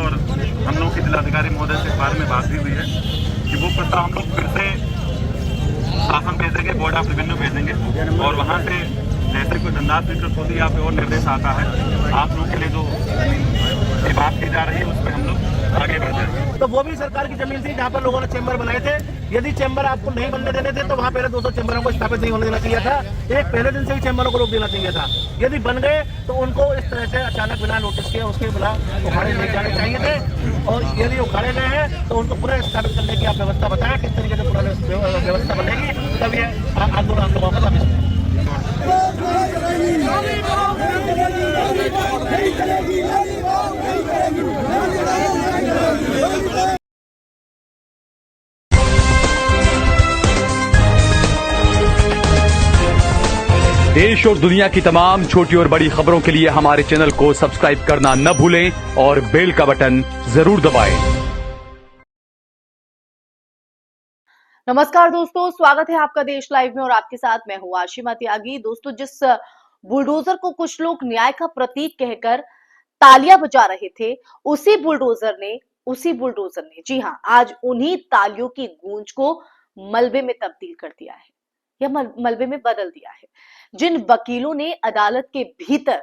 और हम लोग के जिलाधिकारी महोदय से इस बारे में बात भी हुई है कि वो प्रस्ताव हम लोग फिर से शासन भेजेंगे, बोर्ड ऑफ रेवेन्यू भेजेंगे और वहाँ से जैसे कोई धनराशि स्वीकृत होती है या फिर और निर्देश आता है आप लोगों के लिए जो ये बात की जा रही है उस पर हम लोग आगे बढ़ जाएंगे। तो वो भी सरकार की जमीन थी जहाँ पर लोगों ने चैम्बर बनाए थे। यदि चैम्बर आपको नहीं बनने देने थे तो वहाँ पहले 200 चैम्बरों को स्थापित नहीं होने देना चाहिए था। एक पहले दिन से ही चैम्बरों को रोक देना चाहिए था। यदि बन गए तो उनको इस तरह से अचानक बिना नोटिस के उसके बिना उखाड़े नहीं जाने चाहिए थे। और यदि उखाड़े गए हैं तो उनको पूरा स्थापित करने की आप व्यवस्था बताएं, किस तरीके से पूरा व्यवस्था बनेगी, तब ये आंदोलन हम लोगों का साबित देश और दुनिया की तमाम छोटी और बड़ी खबरों के लिए हमारे चैनल को सब्सक्राइब करना न भूलें और बेल का बटन जरूर दबाएं। नमस्कार दोस्तों, स्वागत है आपका देश लाइव में और आपके साथ मैं हूं आशिमा त्यागी। दोस्तों, जिस बुलडोजर को कुछ लोग न्याय का प्रतीक कहकर तालियां बजा रहे थे, उसी बुलडोजर ने जी हां, आज उन्हीं तालियों की गूंज को मलबे में तब्दील कर दिया है या मलबे में बदल दिया है। जिन वकीलों ने अदालत के भीतर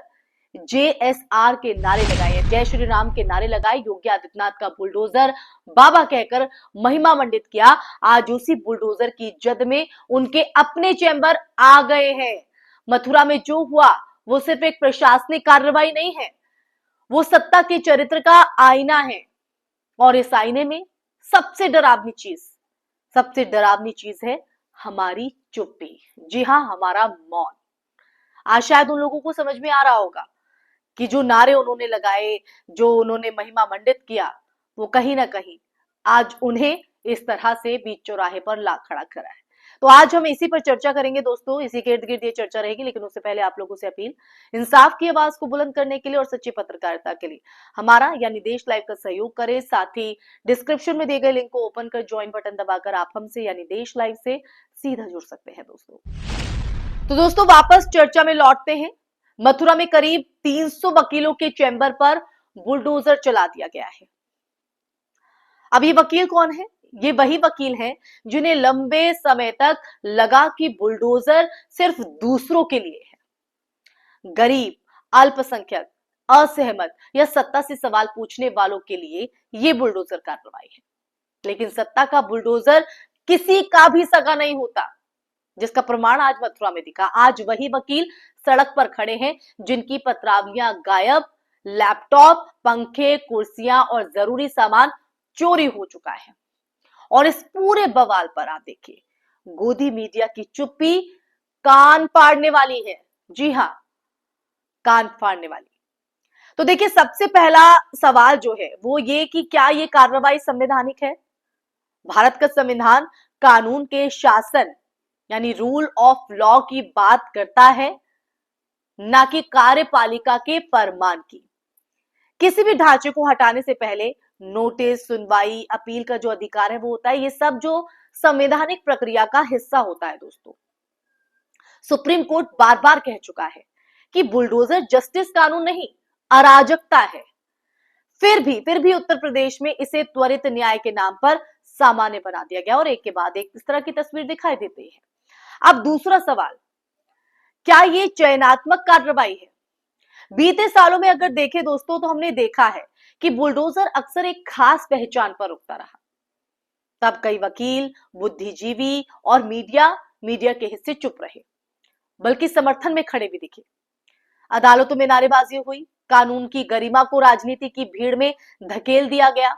JSR के नारे लगाए, जय श्री राम के नारे लगाए, योगी आदित्यनाथ का बुलडोजर बाबा कहकर महिमा मंडित किया, आज उसी बुलडोजर की जद में उनके अपने चैम्बर आ गए हैं। मथुरा में जो हुआ वो सिर्फ एक प्रशासनिक कार्रवाई नहीं है, वो सत्ता के चरित्र का आईना है। और इस आईने में सबसे डरावनी चीज है हमारी चुप्पी। जी हां, हमारा मौन। आज शायद उन लोगों को समझ में आ रहा होगा कि जो नारे उन्होंने लगाए, जो उन्होंने महिमा मंडित किया, वो कहीं ना कहीं आज उन्हें इस तरह से बीच चौराहे पर ला खड़ा करा है। तो आज हम इसी पर चर्चा करेंगे दोस्तों, इसी के इर्द गिर्द ये चर्चा रहेगी। लेकिन उससे पहले आप लोगों से अपील, इंसाफ की आवाज को बुलंद करने के लिए और सच्ची पत्रकारिता के लिए हमारा यानी देश लाइव का सहयोग करें। साथ ही डिस्क्रिप्शन में दिए गए लिंक को ओपन कर ज्वाइन बटन दबाकर आप हमसे यानी देश लाइव से सीधा जुड़ सकते हैं दोस्तों। तो दोस्तों, वापस चर्चा में लौटते हैं। मथुरा में करीब 300 वकीलों के चैम्बर पर बुलडोजर चला दिया गया है। अब ये वकील कौन है? ये वही वकील हैं जिन्हें लंबे समय तक लगा कि बुलडोजर सिर्फ दूसरों के लिए है। गरीब, अल्पसंख्यक, असहमत या सत्ता से सवाल पूछने वालों के लिए ये बुलडोजर कार्रवाई है। लेकिन सत्ता का बुलडोजर किसी का भी सगा नहीं होता, जिसका प्रमाण आज मथुरा में दिखा। आज वही वकील सड़क पर खड़े हैं जिनकी पत्रावलियां गायब, लैपटॉप, पंखे, कुर्सियां और जरूरी सामान चोरी हो चुका है। और इस पूरे बवाल पर आप देखिए, गोदी मीडिया की चुप्पी कान फाड़ने वाली है। जी हां, कान फाड़ने वाली। तो देखिए, सबसे पहला सवाल जो है वो ये कि क्या ये कार्रवाई संवैधानिक है? भारत का संविधान कानून के शासन यानी रूल ऑफ लॉ की बात करता है, ना कि कार्यपालिका के फरमान की। किसी भी ढांचे को हटाने से पहले नोटिस, सुनवाई, अपील का जो अधिकार है वो होता है। ये सब जो संवैधानिक प्रक्रिया का हिस्सा होता है दोस्तों। सुप्रीम कोर्ट बार बार कह चुका है कि बुलडोजर जस्टिस कानून नहीं, अराजकता है। फिर भी उत्तर प्रदेश में इसे त्वरित न्याय के नाम पर सामान्य बना दिया गया और एक के बाद एक इस तरह की तस्वीर दिखाई देती है। अब दूसरा सवाल, क्या ये चयनात्मक कार्रवाई है? बीते सालों में अगर देखें दोस्तों तो हमने देखा है कि बुलडोजर अक्सर एक खास पहचान पर रुकता रहा। तब कई वकील, बुद्धिजीवी और मीडिया के हिस्से चुप रहे, बल्कि समर्थन में खड़े भी दिखे। अदालतों में नारेबाजी हुई, कानून की गरिमा को राजनीति की भीड़ में धकेल दिया गया।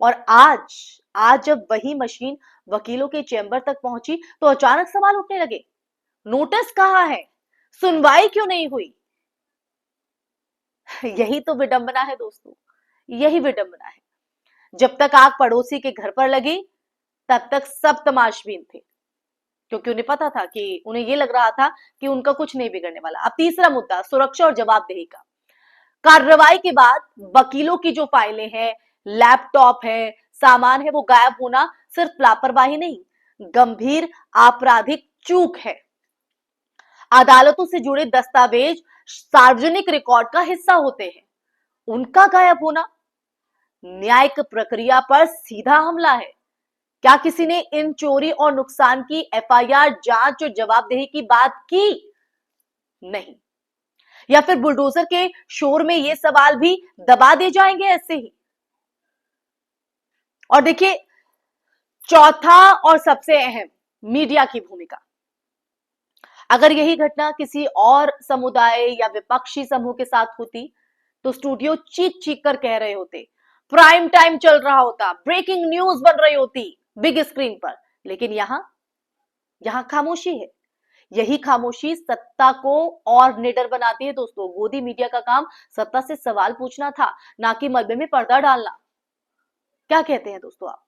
और आज जब वही मशीन वकीलों के चैम्बर तक पहुंची तो अचानक सवाल उठने लगे, नोटिस कहां है, सुनवाई क्यों नहीं हुई? यही तो विडंबना है दोस्तों, यही विडंबना है। जब तक आग पड़ोसी के घर पर लगी तब तक सब तमाशबीन थे, क्योंकि उन्हें पता था कि उन्हें यह लग रहा था कि उनका कुछ नहीं बिगड़ने वाला। अब तीसरा मुद्दा, सुरक्षा और जवाबदेही का। कार्रवाई के बाद वकीलों की जो फाइलें हैं, लैपटॉप है, सामान है, वो गायब होना सिर्फ लापरवाही नहीं, गंभीर आपराधिक चूक है। अदालतों से जुड़े दस्तावेज सार्वजनिक रिकॉर्ड का हिस्सा होते हैं, उनका गायब होना न्यायिक प्रक्रिया पर सीधा हमला है। क्या किसी ने इन चोरी और नुकसान की एफआईआर, जांच और जवाबदेही की बात की? नहीं। या फिर बुलडोजर के शोर में ये सवाल भी दबा दिए जाएंगे ऐसे ही? और देखिए, चौथा और सबसे अहम, मीडिया की भूमिका। अगर यही घटना किसी और समुदाय या विपक्षी समूह के साथ होती तो स्टूडियो चीख चीख कर कह रहे होते, प्राइम टाइम चल रहा होता, ब्रेकिंग न्यूज बन रही होती बिग स्क्रीन पर। लेकिन यहां खामोशी है। यही खामोशी सत्ता को और निडर बनाती है दोस्तों। गोदी मीडिया का काम सत्ता से सवाल पूछना था, ना कि मलबे में पर्दा डालना। क्या कहते हैं दोस्तों आप?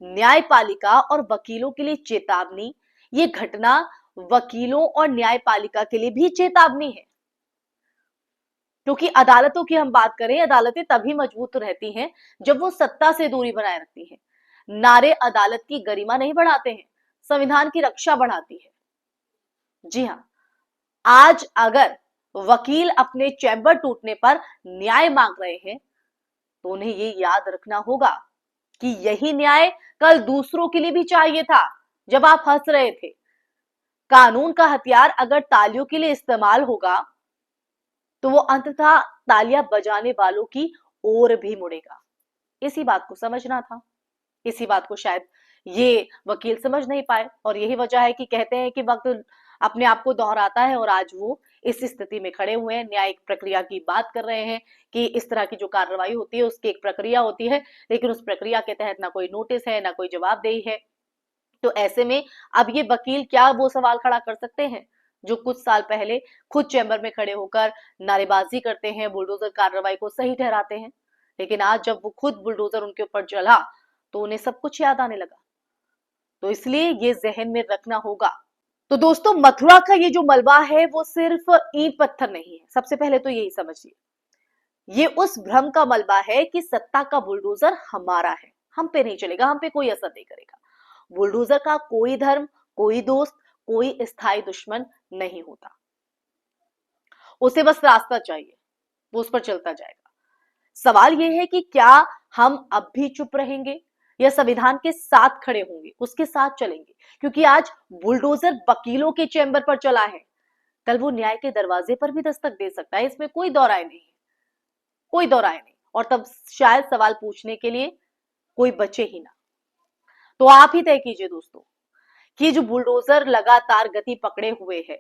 न्यायपालिका और वकीलों के लिए चेतावनी। ये घटना वकीलों और न्यायपालिका के लिए भी चेतावनी है, क्योंकि अदालतों की हम बात करें, अदालतें तभी मजबूत रहती हैं जब वो सत्ता से दूरी बनाए रखती हैं। नारे अदालत की गरिमा नहीं बढ़ाते हैं, संविधान की रक्षा बढ़ाती है। जी हां, आज अगर वकील अपने चैम्बर टूटने पर न्याय मांग रहे हैं तो उन्हें ये याद रखना होगा कि यही न्याय कल दूसरों के लिए भी चाहिए था जब आप हंस रहे थे। कानून का हथियार अगर तालियों के लिए इस्तेमाल होगा तो वो अंततः तालियां बजाने वालों की ओर भी मुड़ेगा। इसी बात को समझना था। इसी बात को शायद ये वकील समझ नहीं पाए, और यही वजह है कि कहते हैं कि वक्त अपने आप को दोहराता है, और आज वो इस स्थिति में खड़े हुए हैं। न्यायिक प्रक्रिया की बात कर रहे हैं कि इस तरह की जो कार्रवाई होती है उसकी एक प्रक्रिया होती है, लेकिन उस प्रक्रिया के तहत ना कोई नोटिस है, ना कोई जवाबदेही है। तो ऐसे में अब ये वकील क्या वो सवाल खड़ा कर सकते हैं जो कुछ साल पहले खुद चैम्बर में खड़े होकर नारेबाजी करते हैं, बुलडोजर कार्रवाई को सही ठहराते हैं, लेकिन आज जब वो खुद बुलडोजर उनके ऊपर चला तो उन्हें सब कुछ याद आने लगा। तो इसलिए ये जहन में रखना होगा। तो दोस्तों, मथुरा का ये जो मलबा है वो सिर्फ ईंट पत्थर नहीं है। सबसे पहले तो यही समझिए, ये उस भ्रम का मलबा है कि सत्ता का बुलडोजर हमारा है, हम पे नहीं चलेगा, हम पे कोई असर नहीं करेगा। बुलडोजर का कोई धर्म, कोई दोस्त, कोई स्थायी दुश्मन नहीं होता। उसे बस रास्ता चाहिए, वो उस पर चलता जाएगा। सवाल यह है कि क्या हम अब भी चुप रहेंगे या संविधान के साथ खड़े होंगे, उसके साथ चलेंगे? क्योंकि आज बुलडोजर वकीलों के चैम्बर पर चला है, कल वो न्याय के दरवाजे पर भी दस्तक दे सकता है। इसमें कोई दौराय नहीं है, कोई दौराय नहीं। और तब शायद सवाल पूछने के लिए कोई बचे ही ना। तो आप ही तय कीजिए दोस्तों कि जो बुलडोजर लगातार गति पकड़े हुए है,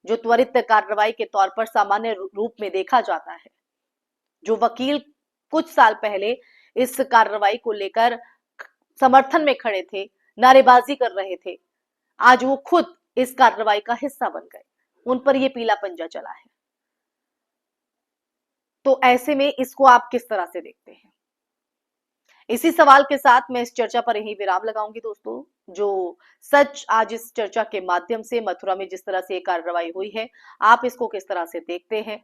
जो त्वरित कार्रवाई के तौर पर सामान्य रूप में देखा जाता है, जो वकील कुछ साल पहले इस कार्रवाई को लेकर समर्थन में खड़े थे, नारेबाजी कर रहे थे, आज वो खुद इस कार्रवाई का हिस्सा बन गए, उन पर ये पीला पंजा चला है। तो ऐसे में इसको आप किस तरह से देखते हैं? इसी सवाल के साथ मैं इस चर्चा पर यही विराम लगाऊंगी दोस्तों। जो सच आज इस चर्चा के माध्यम से मथुरा में जिस तरह से कार्रवाई हुई है, आप इसको किस तरह से देखते हैं,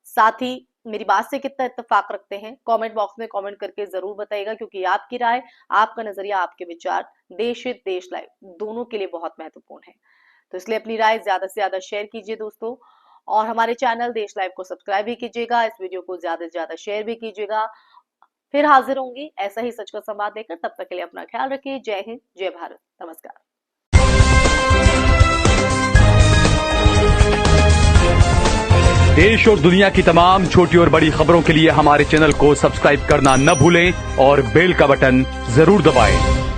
साथ ही मेरी बात से कितना इत्तेफाक रखते हैं, कमेंट बॉक्स में कमेंट करके जरूर बताइएगा, क्योंकि आपकी राय, आपका नजरिया, आपके विचार देश हित, देश लाइव दोनों के लिए बहुत महत्वपूर्ण है। तो इसलिए अपनी राय ज्यादा से ज्यादा शेयर कीजिए दोस्तों, और हमारे चैनल देश लाइव को सब्सक्राइब भी कीजिएगा, इस वीडियो को ज्यादा से ज्यादा शेयर भी कीजिएगा। फिर हाजिर होंगी ऐसा ही सच का संवाद लेकर, तब तक के लिए अपना ख्याल रखिए। जय हिंद, जय भारत, नमस्कार। देश और दुनिया की तमाम छोटी और बड़ी खबरों के लिए हमारे चैनल को सब्सक्राइब करना न भूलें और बेल का बटन जरूर दबाएं।